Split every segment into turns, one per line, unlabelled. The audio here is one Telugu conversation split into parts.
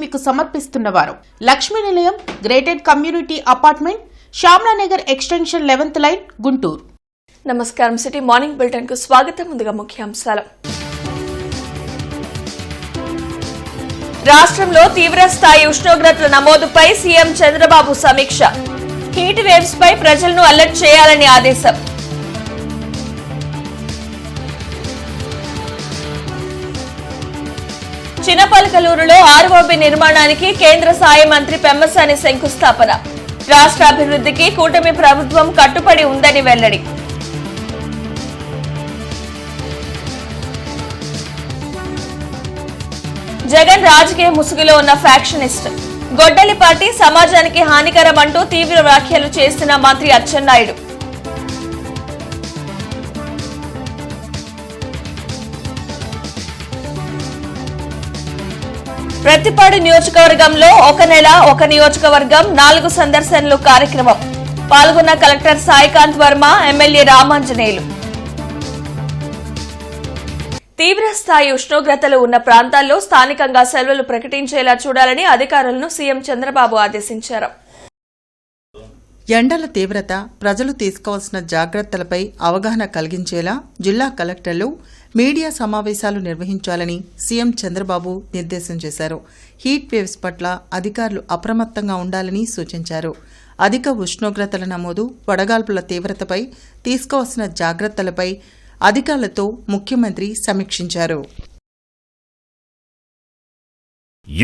మీకు సమర్పిస్తున్నవారు Lakshmi Nilayam gated community apartment, Shyamalanagar extension 11th line, Guntur.
నమస్కారం. సిటీ మార్నింగ్ బులెటిన్ కు స్వాగతం. ముందుగా ముఖ్యాంశాలు. రాష్ట్రంలో తీవ్ర స్థాయి ఉష్ణోగ్రతల నమోదుపై సీఎం చంద్రబాబు సమీక్ష. హీట్ వేవ్స్ పై ప్రజలను అలర్ట్ చేయాలని ఆదేశం. చినపల్కలూరులో ఆర్ఓబీ నిర్మాణానికి కేంద్ర సాయ మంత్రి పెమ్మసాని శంకుస్థాపన. రాష్ట్ర అభివృద్ధికి కూటమి ప్రభుత్వం కట్టుబడి ఉందని వెల్లడి. జగన్ రాజకీయ ముసుగులో ఉన్న ఫ్యాక్షనిస్ట్. గొడ్డలి పార్టీ సమాజానికి హానికరం అంటూ తీవ్ర వ్యాఖ్యలు చేసిన మంత్రి అచ్చెన్నాయుడు. ప్రతిపాడు నియోజకవర్గంలో ఒక నెల ఒక నియోజకవర్గం 4 సందర్శనలు కార్యక్రమం. పాల్గొన్న కలెక్టర్ సాయికాంత్ వర్మ, ఎమ్మెల్యే రామాంజనేయులు. తీవ్ర స్థాయి ఉష్ణోగ్రతలు ఉన్న ప్రాంతాల్లో స్థానికంగా సెలవులు ప్రకటించేలా చూడాలని అధికారులను సీఎం చంద్రబాబు ఆదేశించారు.
ఎండల తీవ్రత, ప్రజలు తీసుకోవాల్సిన జాగ్రత్తలపై అవగాహన కలిగించేలా జిల్లా కలెక్టర్లు మీడియా సమావేశాలు నిర్వహించాలని సీఎం చంద్రబాబు నిర్దేశం చేశారు. హీట్ వేవ్స్ పట్ల అధికారులు అప్రమత్తంగా ఉండాలని సూచించారు. అధిక ఉష్ణోగ్రతల నమోదు, వడగాల్పుల తీవ్రతపై తీసుకోవాల్సిన జాగ్రత్తలపై అధికారులతో ముఖ్యమంత్రి సమీక్షించారు.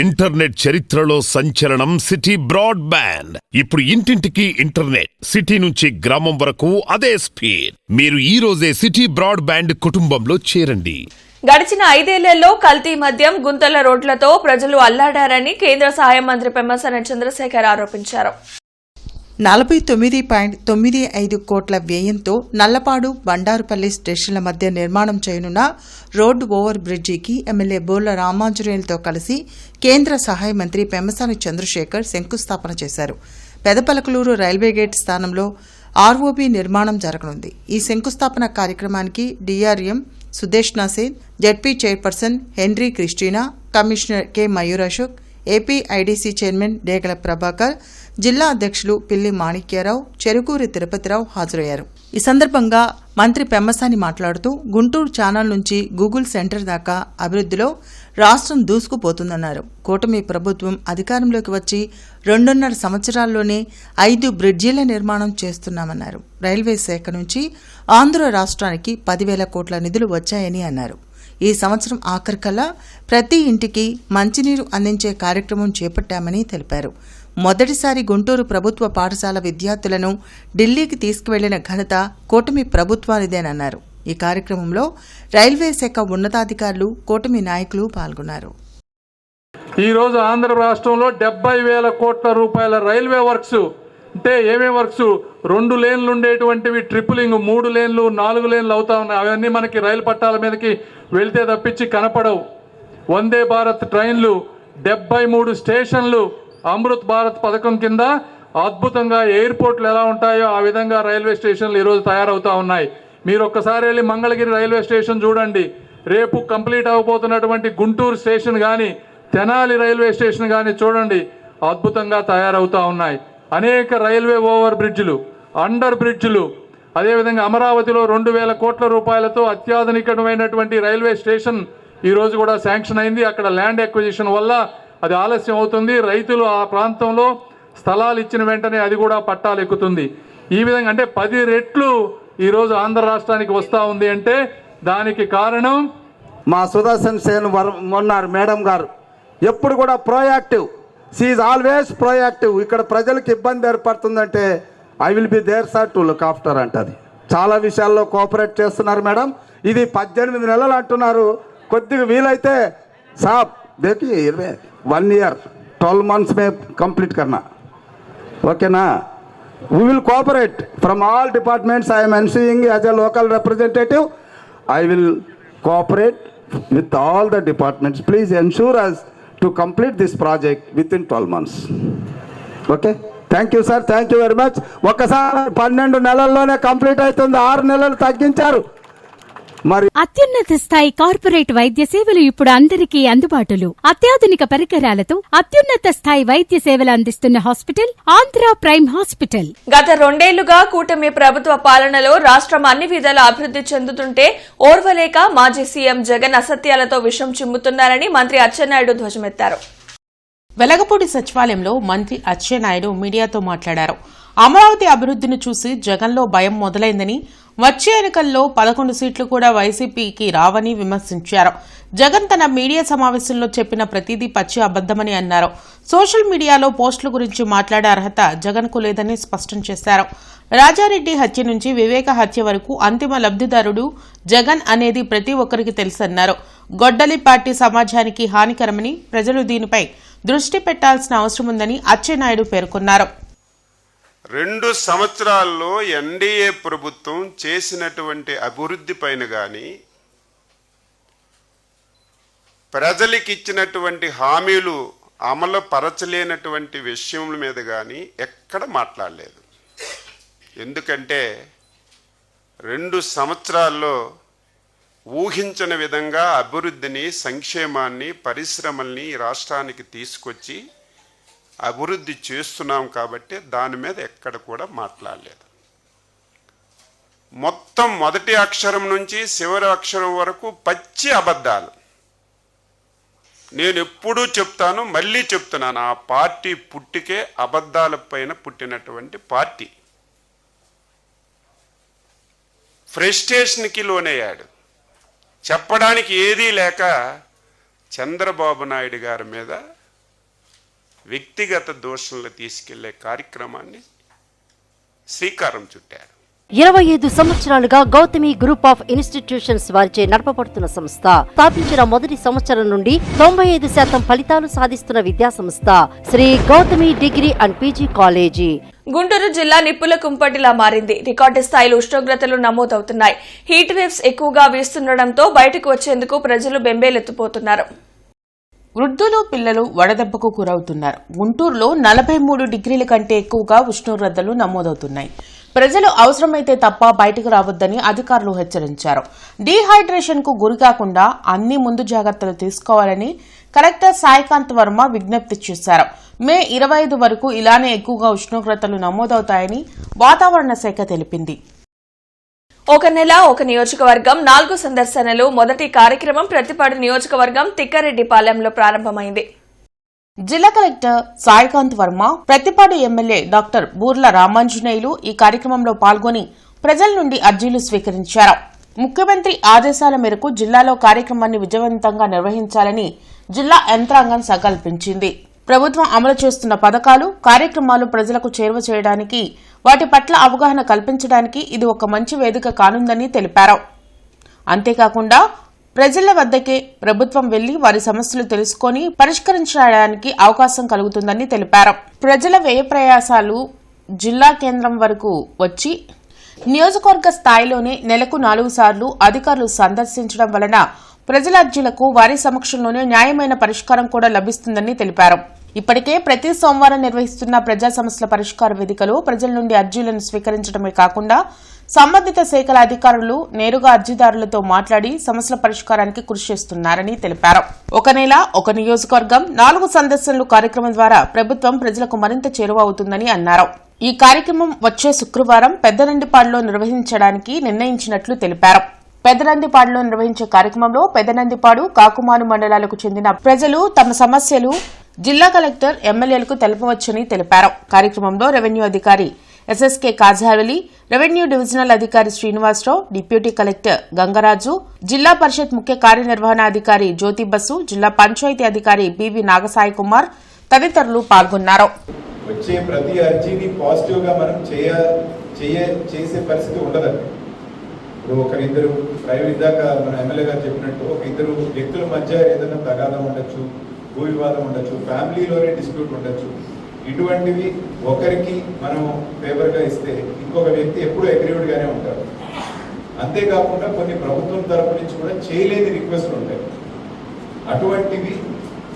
ఇంటర్నెట్ చరిత్రలో సంచలనం సిటీ బ్రాడ్బ్యాండ్. ఇప్పుడు ఇంటింటికి ఇంటర్నెట్, సిటీ నుంచి గ్రామం వరకు అదే స్పీడ్. మీరు ఈ రోజే సిటీ బ్రాడ్బ్యాండ్ కుటుంబంలో చేరండి.
గడిచిన 5 ఏళ్లలో కల్తీ మద్యం, గుంతల రోడ్లతో ప్రజలు అల్లాడారని కేంద్ర సహాయ మంత్రి పెమ్మసాని చంద్రశేఖర్ ఆరోపించారు.
49.95 కోట్ల వ్యయంతో నల్లపాడు, బండారుపల్లి స్టేషన్ల మధ్య నిర్మాణం చేయనున్న రోడ్డు ఓవర్ బ్రిడ్జికి ఎమ్మెల్యే బోర్ల రామాంజనేయులతో కలిసి కేంద్ర సహాయ మంత్రి పెమ్మసాని చంద్రశేఖర్ శంకుస్థాపన చేశారు. పెదపలకలూరు రైల్వే గేట్ స్థానంలో ఆర్ఓబీ నిర్మాణం జరగనుంది. ఈ శంకుస్థాపన కార్యక్రమానికి DRM Sudeshna Sen, ZP chairperson Henry Christina, commissioner K Mayur Ashok, AP IDC chairman Degala Prabhakar, జిల్లా అధ్యక్షులు పిల్లి మాణిక్యారావు, చెరుకూరి తిరుపతిరావు హాజరయ్యారు. ఈ సందర్భంగా మంత్రి పెమ్మసాని మాట్లాడుతూ గుంటూరు ఛానల్ నుంచి గూగుల్ సెంటర్ దాకా అభివృద్ధిలో రాష్ట్రం దూసుకుపోతుందన్నారు. కూటమి ప్రభుత్వం అధికారంలోకి వచ్చి 2.5 సంవత్సరాల్లోనే 5 బ్రిడ్జీల నిర్మాణం చేస్తున్నామన్నారు. రైల్వే శాఖ నుంచి ఆంధ్ర రాష్ట్రానికి 10,000 కోట్ల నిధులు వచ్చాయని అన్నారు. ఈ సంవత్సరం ఆఖరికల్లా ప్రతి ఇంటికి మంచినీరు అందించే కార్యక్రమం చేపట్టామని తెలిపారు. మొదటిసారి గుంటూరు ప్రభుత్వ పాఠశాల విద్యార్థులను ఢిల్లీకి తీసుకువెళ్లిన ఘనత కూటమి ప్రభుత్వానిదేనన్నారు. ఈ కార్యక్రమంలో రైల్వే శాఖ ఉన్నతాధికారులు, కూటమి నాయకులు పాల్గొన్నారు.
ఈరోజు ఆంధ్ర రాష్ట్రంలో 70,000 కోట్ల రూపాయల రైల్వే వర్క్స్ అంటే ఏమేమి వర్క్స్, 2 లేన్లు ఉండేటువంటివి ట్రిపులింగ్, 3 లేన్లు, 4 లేన్లు అవుతా ఉన్నాయి. అవన్నీ మనకి రైలు పట్టాల మీదకి వెళితే తప్పించి కనపడవు. వందే భారత్ ట్రైన్లు, 73 స్టేషన్లు, అమృత్ భారత్ పథకం కింద అద్భుతంగా ఎయిర్పోర్ట్లు ఎలా ఉంటాయో ఆ విధంగా రైల్వే స్టేషన్లు ఈరోజు తయారవుతూ ఉన్నాయి. మీరు ఒక్కసారి వెళ్ళి మంగళగిరి రైల్వే స్టేషన్ చూడండి. రేపు కంప్లీట్ అవ్వబోతున్నటువంటి గుంటూరు స్టేషన్ కానీ, తెనాలి రైల్వే స్టేషన్ కానీ చూడండి, అద్భుతంగా తయారవుతూ ఉన్నాయి. అనేక రైల్వే ఓవర్ బ్రిడ్జ్లు, అండర్ బ్రిడ్జ్లు, అదేవిధంగా అమరావతిలో 2,000 కోట్ల రూపాయలతో అత్యాధునికమైనటువంటి రైల్వే స్టేషన్ ఈరోజు కూడా శాంక్షన్ అయింది. అక్కడ ల్యాండ్ ఎక్విజిషన్ వల్ల అది ఆలస్యం అవుతుంది. రైతులు ఆ ప్రాంతంలో స్థలాలు ఇచ్చిన వెంటనే అది కూడా పట్టాలు ఎక్కుతుంది. ఈ విధంగా అంటే 10 రెట్లు ఈరోజు ఆంధ్ర రాష్ట్రానికి వస్తూ ఉంది. అంటే దానికి కారణం
మా సుదర్శన్ సేన్ మొన్నారు మేడం గారు. ఎప్పుడు కూడా ప్రోయాక్టివ్, షీఈ్ ఆల్వేస్ ప్రోయాక్టివ్. ఇక్కడ ప్రజలకు ఇబ్బంది ఏర్పడుతుందంటే I will be there sir to look after అంటది. చాలా విషయాల్లో కోఆపరేట్ చేస్తున్నారు మేడం. ఇది 18 నెలలు అంటున్నారు. కొద్దిగా వీలైతే సాబ్ देखी 1 year 12 months में कंप्लीट करना, ओके ना? We will cooperate from all departments. I am ensuring as a local representative, I will cooperate with all the departments. Please ensure us to complete this project within 12 months. Okay? Thank you sir, thank you very much. ఒక్కసారి 12 నెలల్లోనే కంప్లీట్ అవుతుంది, 6 నెలలు తగ్గించారు. మరి
అత్యున్నత స్థాయి కార్పొరేట్ వైద్య సేవలు ఇప్పుడు అందరికీ అందుబాటులో. అత్యాధునిక పరికరాలతో అత్యున్నత స్థాయి వైద్య సేవలు అందిస్తున్న హాస్పిటల్ ఆంధ్ర ప్రైమ్ హాస్పిటల్.
గత 2 ఏళ్లుగా కూటమి ప్రభుత్వ పాలనలో రాష్ట్రం అన్ని విధాల అభివృద్ధి చెందుతుంటే ఓర్వలేక మాజీ సీఎం జగన్ అసత్యాలతో విషం చిమ్ముతున్నారని మంత్రి అచ్చెన్నాయుడు ధ్వజమెత్తారు.
వెలగపూడి సచివాలయంలో మంత్రి అచ్చెన్నాయుడు మీడియాతో మాట్లాడారు. అమరావతి అభివృద్ధిని చూసి జగన్లో భయం మొదలైందని, వచ్చే ఎన్నికల్లో 11 సీట్లు కూడా వైసీపీకి రావని విమర్శించారు. జగన్ తన మీడియా సమావేశంలో చెప్పిన ప్రతిదీ పచ్చి అబద్దమని అన్నారు. సోషల్ మీడియాలో పోస్టుల గురించి మాట్లాడే అర్హత జగన్కు లేదని స్పష్టం చేశారు. రాజారెడ్డి హత్య నుంచి వివేక హత్య వరకు అంతిమ లబ్ధిదారుడు జగన్ అనేది ప్రతి ఒక్కరికి తెలుసన్నారు. గొడ్డలి పార్టీ సమాజానికి హానికరమని, ప్రజలు దీనిపై దృష్టి పెట్టాల్సిన అవసరముందని అచ్చెన్నాయుడు పేర్కొన్నారు.
2 సంవత్సరాల్లో ఎన్డీఏ ప్రభుత్వం చేసినటువంటి అభివృద్ధి పైన కానీ, ప్రజలకు ఇచ్చినటువంటి హామీలు అమలు పరచలేనటువంటి విషయముల మీద కానీ ఎక్కడ మాట్లాడలేదు. ఎందుకంటే 2 సంవత్సరాల్లో ఊహించని విధంగా అభివృద్ధిని, సంక్షేమాన్ని, పరిశ్రమల్ని రాష్ట్రానికి తీసుకొచ్చి అభివృద్ధి చేస్తున్నాం కాబట్టి దాని మీద ఎక్కడ కూడా మాట్లాడలేదు. మొత్తం మొదటి అక్షరం నుంచి చివరి అక్షరం వరకు పచ్చి అబద్ధాలు. నేను ఎప్పుడూ చెప్తాను, మళ్ళీ చెప్తున్నాను, ఆ పార్టీ పుట్టికే అబద్ధాల పైన పుట్టినటువంటి పార్టీ. ఫ్రస్ట్రేషన్కి లోనయ్యాడు. చెప్పడానికి ఏదీ లేక చంద్రబాబు నాయుడు గారి మీద వ్యక్తిగత దోషంలో తీసుకెళ్లే కార్యక్రమాన్ని శ్రీకారం చుట్టారు.
25 సంవత్సరాలుగా గౌతమి గ్రూప్ ఆఫ్ ఇన్స్టిట్యూషన్స్ వారిచే నడపబడుతున్న సంస్థ. స్థాపించిన మొదటి సంవత్సరం నుండి 95% ఫలితాలు సాధిస్తున్న విద్యా సంస్థ Sri Gautami degree and PG college.
Guntur జిల్లా నిప్పుల కుంపటిలా మారింది. రికార్డు స్థాయిలో ఉష్ణోగ్రతలు నమోదవుతున్నాయి. హీట్ వేవ్స్ ఎక్కువగా వీస్తుండటంతో బయటకు వచ్చేందుకు ప్రజలు బెంబేలెత్తిపోతున్నారు.
వృద్ధులు, పిల్లలు వడదెబ్బకు గురవుతున్నారు. గుంటూరులో 43 డిగ్రీల కంటే ఎక్కువగా ఉష్ణోగ్రతలు నమోదవుతున్నాయి. ప్రజలు అవసరమైతే తప్ప బయటకు రావద్దని అధికారులు హెచ్చరించారు. డీహైడ్రేషన్ కు గురికాకుండా అన్ని ముందు జాగ్రత్తలు తీసుకోవాలని కలెక్టర్ సాయికాంత్ వర్మ విజ్ఞప్తి చేశారు. మే 25 వరకు ఇలానే ఎక్కువగా ఉష్ణోగ్రతలు నమోదవుతాయని వాతావరణ శాఖ తెలిపింది.
ఒక నెల ఒక నియోజకవర్గం 4 సందర్శనలు మొదటి కార్యక్రమం ప్రతిపాడు నియోజకవర్గం తిక్కారెడ్డిపాలెంలో ప్రారంభమైంది.
జిల్లా collector Saikanth Varma, Prathipadu MLA doctor Burla Ramanjaneyulu ఈ కార్యక్రమంలో పాల్గొని ప్రజల నుండి అర్జీలు స్వీకరించారు. ముఖ్యమంత్రి ఆదేశాల మేరకు జిల్లాలో కార్యక్రమాన్ని విజయవంతంగా నిర్వహించాలని జిల్లా యంత్రాంగం సంకల్పించింది. ప్రభుత్వం అమలు చేస్తున్న పథకాలు, కార్యక్రమాలు ప్రజలకు చేరువ చేయడానికి, వాటి పట్ల అవగాహన కల్పించడానికి ఇది ఒక మంచి వేదిక కానుందని తెలిపారు. అంతేకాకుండా ప్రజల వద్దకే ప్రభుత్వం వెళ్లి వారి సమస్యలు తెలుసుకుని పరిష్కరించడానికి అవకాశం కలుగుతుందని తెలిపారు. ప్రజల వ్యయ ప్రయాసాలు జిల్లా కేంద్రం వరకు వచ్చి నియోజకవర్గ స్థాయిలోనే నెలకు 4 సార్లు అధికారులు సందర్శించడం వలన ప్రజల అర్జీలకు వారి సమక్షంలోనే న్యాయమైన పరిష్కారం కూడా లభిస్తుందని తెలిపారు. ఇప్పటికే ప్రతి సోమవారం నిర్వహిస్తున్న ప్రజా సమస్యల పరిష్కార వేదికలో ప్రజల నుండి అర్జీలను స్వీకరించడమే కాకుండా సంబంధిత శాఖల అధికారులు నేరుగా అర్జీదారులతో మాట్లాడి సమస్యల పరిష్కారానికి కృషి చేస్తున్నారని తెలిపారు. ఒక నెల ఒక నియోజకవర్గం 4 సందర్శనలు కార్యక్రమం ద్వారా ప్రభుత్వం ప్రజలకు మరింత చేరువ అవుతుందని అన్నారు. ఈ కార్యక్రమం వచ్చే శుక్రవారం పెద్దనందిపాడులో నిర్వహించడానికి నిర్ణయించినట్లు తెలిపారు. పెద్దనందిపాడులో నిర్వహించే కార్యక్రమంలో పెద్దనందిపాడు, కాకుమాను మండలాలకు చెందిన ప్రజలు తమ సమస్యలు జిల్లా కలెక్టర్, ఎమ్మెల్యేలకు తెలపవచ్చని తెలిపారు. కార్యక్రమంలో రెవెన్యూ అధికారి ఎస్ఎస్కే కాజావలి, రెవెన్యూ డివిజనల్ అధికారి శ్రీనివాసరావు, డిప్యూటీ కలెక్టర్ గంగరాజు, జిల్లా పరిషత్ ముఖ్య కార్యనిర్వహణాధికారి జ్యోతి బస్సు, జిల్లా పంచాయతీ అధికారి బివి నాగసాయి కుమార్ తదితరులు పాల్గొన్నారు.
వచ్చే ప్రతి అర్జీని పాజిటివ్ గా మనం చేసే పరిస్థితి ఉండదండి. ఇప్పుడు ఒకరిద్దరు ప్రైవేట్ దాకా మన ఎమ్మెల్యే గారు చెప్పినట్టు ఒక ఇద్దరు వ్యక్తుల మధ్య ఏదైనా తగాదం ఉండొచ్చు, భూ వివాదం ఉండొచ్చు, ఫ్యామిలీలోనే డిస్ప్యూట్ ఉండొచ్చు. ఇటువంటివి ఒకరికి మనం ఫేవర్గా ఇస్తే ఇంకొక వ్యక్తి ఎప్పుడూ అగ్రీవ్డ్ గానే ఉంటారు. అంతేకాకుండా కొన్ని ప్రభుత్వం తరపు నుంచి కూడా చేయలేని రిక్వెస్ట్లు ఉంటాయి. అటువంటివి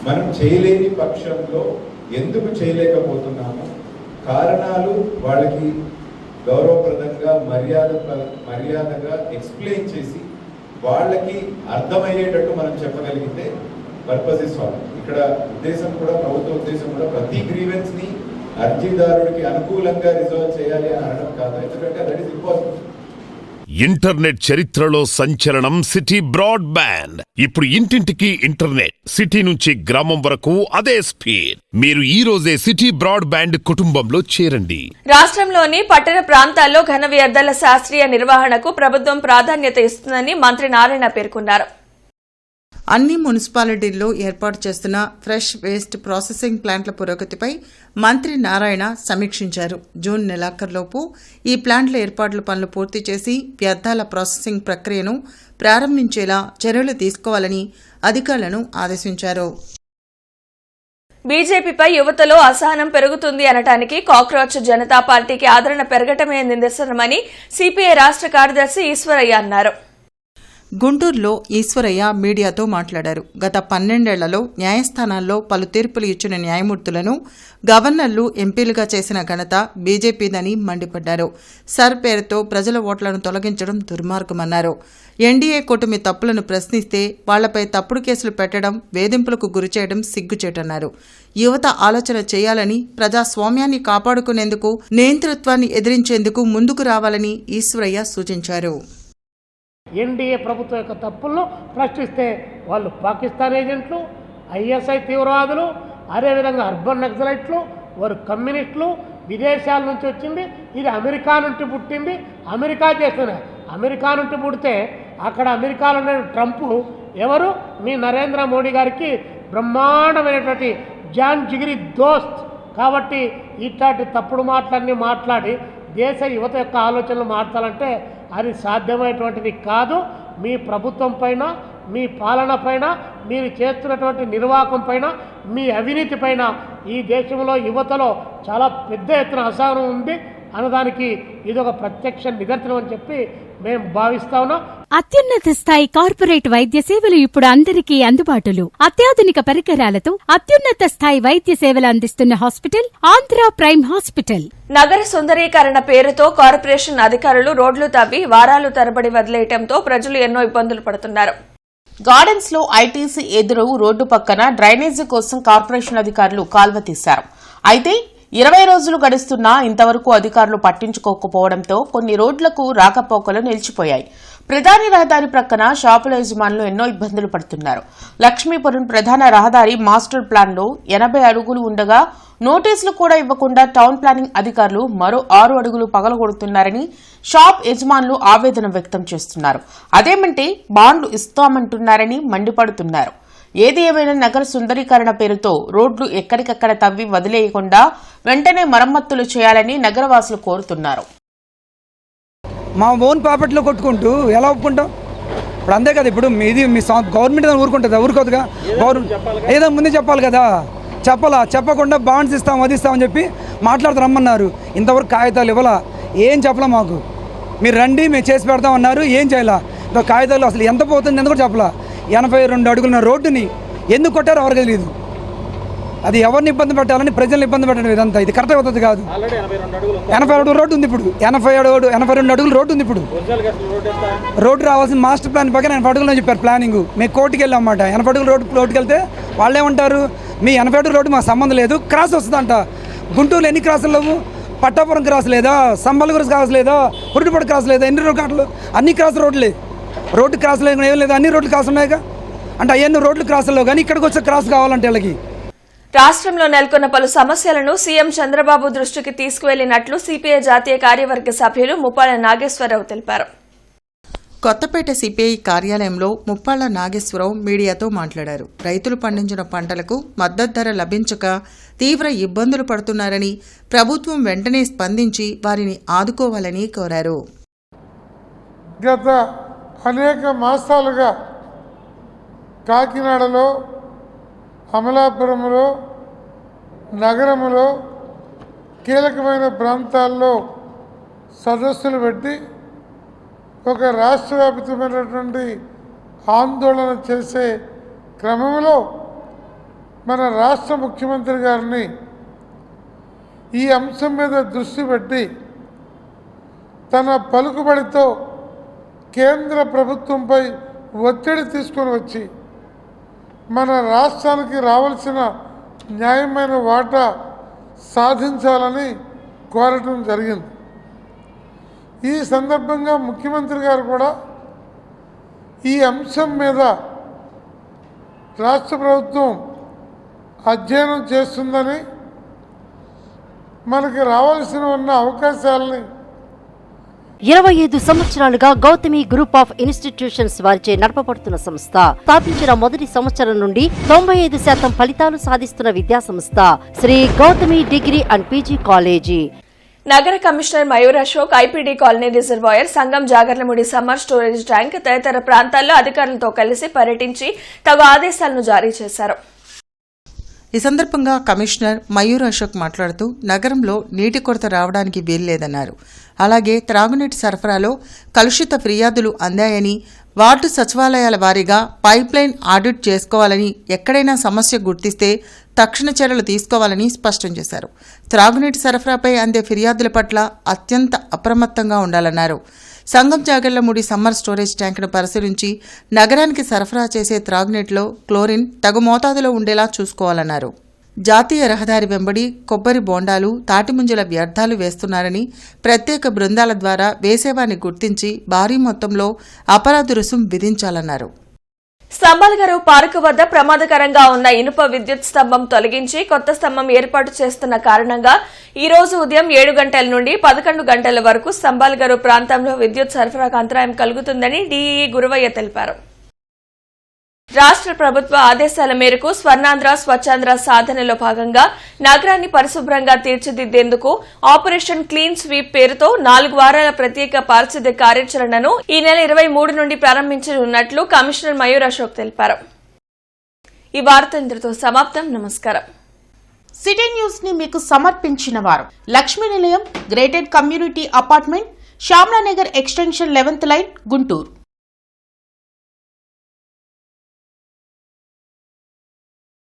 మనం చేయలేని పక్షంలో ఎందుకు చేయలేకపోతున్నాము, కారణాలు వాళ్ళకి గౌరవప్రదంగా మర్యాదగా ఎక్స్ప్లెయిన్ చేసి వాళ్ళకి అర్థమయ్యేటట్టు మనం చెప్పగలిగితే పర్పస్ ఇస్ సాల్వ్. ఇక్కడ ఉద్దేశం కూడా, ప్రభుత్వ ఉద్దేశం కూడా ప్రతి గ్రీవెన్స్ ని అర్జీదారుడికి అనుకూలంగా రిజాల్వ్ చేయాలి అని అనడం కాదు, ఎందుకంటే దట్ ఈస్ ఇంపాసిబుల్.
ఇంటర్నెట్ చరిత్రలో సంచలనం సిటీ బ్రాడ్బ్యాండ్. ఇప్పుడు ఇంటింటికి ఇంటర్నెట్, సిటీ నుంచి గ్రామం వరకు అదే స్పీడ్. మీరు ఈ రోజే సిటీ బ్రాడ్బ్యాండ్ కుటుంబంలో చేరండి.
రాష్ట్రంలోని పట్టణ ప్రాంతాల్లో ఘన వ్యర్థాల శాస్త్రీయ నిర్వహణకు ప్రభుత్వం ప్రాధాన్యత ఇస్తుందని మంత్రి నారాయణ పేర్కొన్నారు.
అన్ని మున్సిపాలిటీల్లో ఏర్పాటు చేస్తున్న ఫ్రెష్ వేస్ట్ ప్రాసెసింగ్ ప్లాంట్ల పురోగతిపై మంత్రి నారాయణ సమీక్షించారు. జూన్ నెలాఖరులోపు ఈ ప్లాంట్ల ఏర్పాట్ల పనులు పూర్తి చేసి వ్యర్థాల ప్రాసెసింగ్ ప్రక్రియను ప్రారంభించేలా చర్యలు తీసుకోవాలని అధికారులను ఆదేశించారు.
బీజేపీపై యువతలో అసహనం పెరుగుతుంది అనటానికి కాక్రోచ్ జనతా పార్టీకి ఆదరణ పెరగటమే నిదర్శనమని సిపిఐ రాష్ట్ర కార్యదర్శి ఈశ్వరయ్య అన్నారు.
గుంటూరులో ఈశ్వరయ్య మీడియాతో మాట్లాడారు. గత 12 ఏళ్లలో న్యాయస్థానాల్లో పలు తీర్పులు ఇచ్చిన న్యాయమూర్తులను గవర్నర్లు, ఎంపీలుగా చేసిన ఘనత బీజేపీదని మండిపడ్డారు. సర్ పేరుతో ప్రజల ఓట్లను తొలగించడం దుర్మార్గమన్నారు. ఎన్డీఏ కూటమి తప్పులను ప్రశ్నిస్తే వాళ్లపై తప్పుడు కేసులు పెట్టడం, వేధింపులకు గురిచేయడం సిగ్గుచేటన్నారు. యువత ఆలోచన చేయాలని, ప్రజాస్వామ్యాన్ని కాపాడుకునేందుకు, నియంతృత్వాన్ని ఎదిరించేందుకు ముందుకు రావాలని ఈశ్వరయ్య సూచించారు.
ఎన్డీఏ ప్రభుత్వం యొక్క తప్పులను ప్రశ్నిస్తే వాళ్ళు పాకిస్తాన్ ఏజెంట్లు, ఐఎస్ఐ తీవ్రవాదులు, అదేవిధంగా అర్బన్ నక్సలైట్లు, వారు కమ్యూనిస్టులు, విదేశాల నుంచి వచ్చింది, ఇది అమెరికా నుండి పుట్టింది, అమెరికా చేస్తున్న అమెరికా నుండి పుడితే అక్కడ అమెరికాలో ఉన్న ట్రంప్ ఎవరు? మీ నరేంద్ర మోడీ గారికి బ్రహ్మాండమైనటువంటి జాన్ జిగిరి దోస్త్. కాబట్టి ఇట్లాంటి తప్పుడు మాటలన్నీ మాట్లాడి దేశ యువత యొక్క ఆలోచనలు మార్చాలంటే అది సాధ్యమైనటువంటిది కాదు. మీ ప్రభుత్వం పైన, మీ పాలన పైన, మీరు చేస్తున్నటువంటి నిర్వాహకం పైన, మీ అవినీతి పైన ఈ దేశంలో యువతలో చాలా పెద్ద ఎత్తున అసహనం ఉంది అన్నదానికి ఇదొక ప్రత్యక్ష నిదర్శనం అని చెప్పి మేము భావిస్తా ఉన్నాం.
అత్యున్నత స్థాయి కార్పొరేట్ వైద్య సేవలు ఇప్పుడు అందరికీ అందుబాటులో. అత్యాధునిక పరికరాలతో అత్యున్నత స్థాయి వైద్య సేవలు అందిస్తున్న హాస్పిటల్ ఆంధ్ర ప్రైమ్ హాస్పిటల్.
నగర సుందరీకరణ పేరుతో కార్పొరేషన్ అధికారులు రోడ్లు తవ్వి వారాలు తరబడి వదిలేయడంతో ప్రజలు ఎన్నో ఇబ్బందులు పడుతున్నారు.
గార్డెన్స్ లో ఐటీసీ ఎదురు రోడ్డు పక్కన డ్రైనేజీ కోసం కార్పొరేషన్ అధికారులు కాల్వ తీశారు. అయితే 20 రోజులు గడుస్తున్నా ఇంతవరకు అధికారులు పట్టించుకోకపోవడంతో కొన్ని రోడ్లకు రాకపోకలు నిలిచిపోయాయి. ప్రధాని రహదారి ప్రక్కన షాపుల యజమానులు ఎన్నో ఇబ్బందులు పడుతున్నారు. లక్ష్మీపురం ప్రధాన రహదారి మాస్టర్ ప్లాన్ లో 80 అడుగులు ఉండగా నోటీసులు కూడా ఇవ్వకుండా టౌన్ ప్లానింగ్ అధికారులు మరో 6 అడుగులు పగలగొడుతున్నారని షాప్ యజమానులు ఆవేదన వ్యక్తం చేస్తున్నారు. అదేమంటే బాండ్లు ఇస్తామంటున్నారని మండిపడుతున్నారు. ఏది ఏమైనా నగర సుందరీకరణ పేరుతో రోడ్లు ఎక్కడికక్కడ తవ్వి వదిలేయకుండా వెంటనే మరమ్మతులు చేయాలని నగరవాసులు కోరుతున్నారు.
మా ఓన్ ప్రాపర్టీలో కొట్టుకుంటూ ఎలా ఒప్పుకుంటాం? ఇప్పుడు అంతే కదా. ఇప్పుడు మీది మీ గవర్నమెంట్ దాన్ని ఊరుకుంటుందా? ఊరుకోదుగా. గవర్నమెంట్ ఏదో ముందే చెప్పాలి కదా. చెప్పకుండా బాండ్స్ ఇస్తాం, అది ఇస్తామని చెప్పి మాట్లాడుతూ రమ్మన్నారు. ఇంతవరకు కాగితాలు ఇవ్వాలా, ఏం చెప్పలా మాకు. మీరు రండి, మేము చేసి పెడతామన్నారు, ఏం చేయాలా? కాగితాలు అసలు ఎంత పోతుంది ఎందుకు చెప్పలా. 82 అడుగుల రోడ్డుని ఎందుకు కొట్టారో ఎవరికి తెలియదు. అది ఎవరిని ఇబ్బంది పెట్టాలని ప్రజల్ని ఇబ్బంది పెట్టడం ఇదంతా. ఇది కరెక్ట్ అవుతుంది కాదు. 80 అడుగుల రోడ్డు ఉంది ఇప్పుడు. 82 అడుగుల రోడ్డు ఉంది ఇప్పుడు. రోడ్డు రావాల్సిన మాస్టర్ ప్లాన్ పక్కన 80 అడుగులు చెప్పారు ప్లానింగ్. మేము కోర్టుకి వెళ్ళాం అన్నమాట. 80 అడుగుల రోడ్డుకి వెళ్తే వాళ్ళు ఏమంటారు, మీ 80 అడుగుల రోడ్డు మాకు సంబంధం లేదు, క్రాస్ వస్తుందంట. గుంటూరులో ఎన్ని క్రాసులు లేవు? పట్టాపురం క్రాస్ లేదా, సంబల్గురు క్రాస్ లేదా, ఉరుటిపడి క్రాస్ లేదా, ఎన్ని రోడ్లు? అన్ని క్రాస్ రోడ్లే. రోడ్డు క్రాస్ లేదు, ఏం లేదు, అన్ని రోడ్లు క్రాస్ ఉన్నాయిగా. అంటే అవన్నీ రోడ్లు క్రాసుల్లో కానీ ఇక్కడికి వచ్చే క్రాస్ కావాలంటే వాళ్ళకి.
రాష్ట్రంలో నెలకొన్న పలు సమస్యలను సీఎం చంద్రబాబు దృష్టికి తీసుకువెళ్లినట్లు సిపిఐ జాతీయ కార్యవర్గ సభ్యులు ముప్పాళ్ల నాగేశ్వరరావు తెలిపారు.
కొత్తపేట సిపిఐ కార్యాలయంలో ముప్పాళ్ల నాగేశ్వరరావు మీడియాతో మాట్లాడారు. రైతులు పండించిన పంటలకు మద్దతు ధర లభించక తీవ్ర ఇబ్బందులు పడుతున్నారని, ప్రభుత్వం వెంటనే స్పందించి వారిని ఆదుకోవాలని కోరారు.
గత అనేక మాసాలుగా కాకినాడలో, అమలాపురంలో, నగరములో కీలకమైన ప్రాంతాల్లో సదస్సులు పెట్టి ఒక రాష్ట్రవ్యాప్తమైనటువంటి ఆందోళన చేసే క్రమంలో మన రాష్ట్ర ముఖ్యమంత్రి గారిని ఈ అంశం మీద దృష్టి పెట్టి తన పలుకుబడితో కేంద్ర ప్రభుత్వంపై ఒత్తిడి తీసుకొని వచ్చి మన రాష్ట్రానికి రావాల్సిన న్యాయమైన వాటా సాధించాలని కోరటం జరిగింది. ఈ సందర్భంగా ముఖ్యమంత్రి గారు కూడా ఈ అంశం మీద రాష్ట్ర ప్రభుత్వం అధ్యయనం చేస్తుందని, మనకి రావాల్సిన ఉన్న అవకాశాలని
25 సంవత్సరాలుగా గౌతమి గ్రూప్ ఆఫ్ ఇన్స్టిట్యూషన్స్ వారిచే నడపబడుతున్న సంస్థ. స్థాపించిన మొదటి సంవత్సరం నుండి 95% ఫలితాలు సాధిస్తున్న విద్యా సంస్థ Sri Gautami degree and PG college.
నగర commissioner Mayur Ashok IPD colony reservoir, Sangam Jagarlamudi summer storage tank తదితర ప్రాంతాల్లో అధికారులతో కలిసి పర్యటించి తగు ఆదేశాలను జారీ చేశారు.
ఈ సందర్భంగా కమిషనర్ మయూర్ అశోక్ మాట్లాడుతూ నగరంలో నీటి కొరత రావడానికి వీల్లేదన్నారు. అలాగే త్రాగునీటి సరఫరాలో కలుషిత ఫిర్యాదులు అందాయని, వార్డు సచివాలయాల వారీగా పైప్లైన్ ఆడిట్ చేసుకోవాలని, ఎక్కడైనా సమస్య గుర్తిస్తే తక్షణ చర్యలు తీసుకోవాలని స్పష్టం చేశారు. త్రాగునీటి సరఫరాపై అందే ఫిర్యాదుల పట్ల అత్యంత అప్రమత్తంగా ఉండాలన్నారు. సంగం జాగర్లముడి సమ్మర్ స్టోరేజ్ ట్యాంకును పరిశీలించి నగరానికి సరఫరా చేసే త్రాగునీటిలో క్లోరిన్ తగు మోతాదులో ఉండేలా చూసుకోవాలన్నారు. జాతీయ రహదారి వెంబడి కొబ్బరి బోండాలు, తాటిముంజల వ్యర్థాలు వేస్తున్నారని, ప్రత్యేక బృందాల ద్వారా వేసేవారిని గుర్తించి భారీ మొత్తంలో అపరాధ రుసుం విధించాలన్నారు.
స్తంభాలగారు పార్కు వద్ద ప్రమాదకరంగా ఉన్న ఇనుప విద్యుత్ స్తంభం తొలగించి కొత్త స్తంభం ఏర్పాటు చేస్తున్న కారణంగా ఈ రోజు ఉదయం 7 గంటల నుండి 11 గంటల వరకు స్తంభాలగారు ప్రాంతంలో విద్యుత్ సరఫరాకు అంతరాయం కలుగుతుందని డీఈ గురువయ్య తెలిపారు. రాష్ట్ర ప్రభుత్వ ఆదేశాల మేరకు స్వర్ణాంధ్ర స్వచ్ఛాంధ్ర సాధనలో భాగంగా నగరాన్ని పరిశుభ్రంగా తీర్చిదిద్దేందుకు ఆపరేషన్ క్లీన్ స్వీప్ పేరుతో 4 వారాల ప్రత్యేక పారిశుద్ధ్య కార్యాచరణను ఈ నెల 23 నుండి ప్రారంభించనున్నట్లు కమిషనర్ మయూర్ అశోక్ తెలిపారు. ఈ వార్త ఇంతటితో సమాప్తం. నమస్కారం.
సిటీ న్యూస్ ని మీకు సమర్పించిన వారు Lakshmi Nilayam, gated community apartment, Shyamalanagar extension 11th line, Guntur.